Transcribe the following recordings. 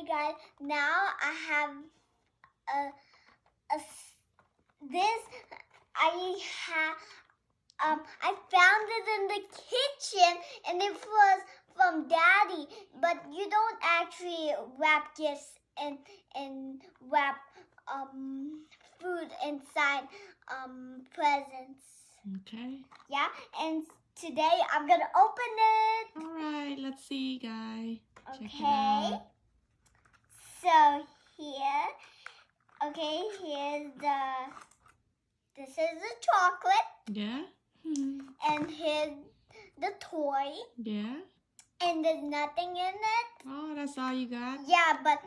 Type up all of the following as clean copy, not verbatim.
guys, now I have this. I found it in the kitchen, and it was from Daddy. But you don't actually wrap gifts and wrap food inside presents. Okay. Yeah, and today I'm gonna open it. All right, let's see, guys. Check it Okay. out. So here's this is the chocolate, Yeah. and here's the toy, Yeah. and there's nothing in it. Oh, that's all you got? Yeah, but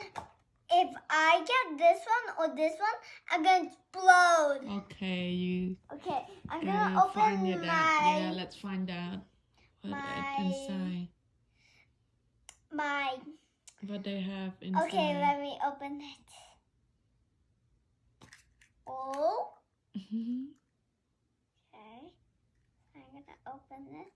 if I get this one or this one, I'm gonna explode. Okay, Okay, I'm gotta gonna open find it out. my Yeah, let's find out what inside. What they have inside. Okay, let me open it. Oh. Okay, I'm gonna open it.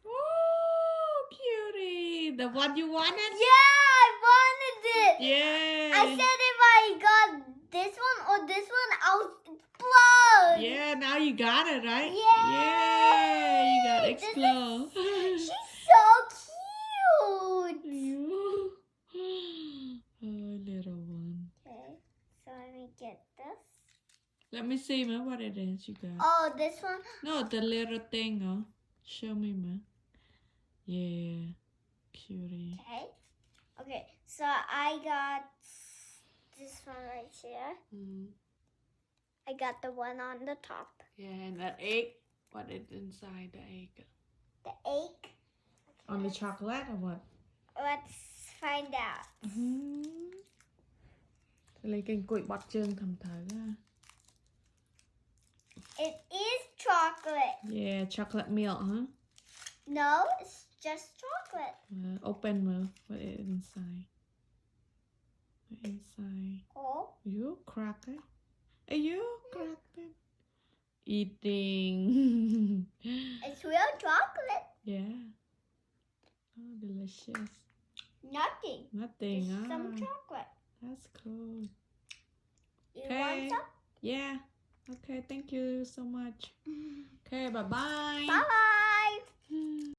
Oh, cutie! The one you wanted? Yeah, I wanted it. Yeah. I said if I got this one or this one, I'll explode. Yeah, now you got it, right? Yay! Yeah, you got This is- explode. She's so cute. You. Oh, little one. Okay, so let me get this. Let me see, ma, what it is you got. Oh, this one. No, the little thing, oh. Show me, ma. Yeah, cutie. Okay, so I got this one right here. I got the one on the top. Yeah, and the egg. What is inside the egg? The egg. On the chocolate or what? Let's find out. Lấy cái cùi bọt trơn thầm thở ra. It is chocolate. Yeah, chocolate milk, huh? No, it's just chocolate. Open milk. What is inside? What inside? Oh. You crack it? You cracked it? Eating. It's real chocolate. Yeah. Oh, delicious. Nothing. Nothing. Just some chocolate. That's cool. You Okay. want some? Yeah. Okay, thank you so much. Okay, bye-bye. Bye-bye.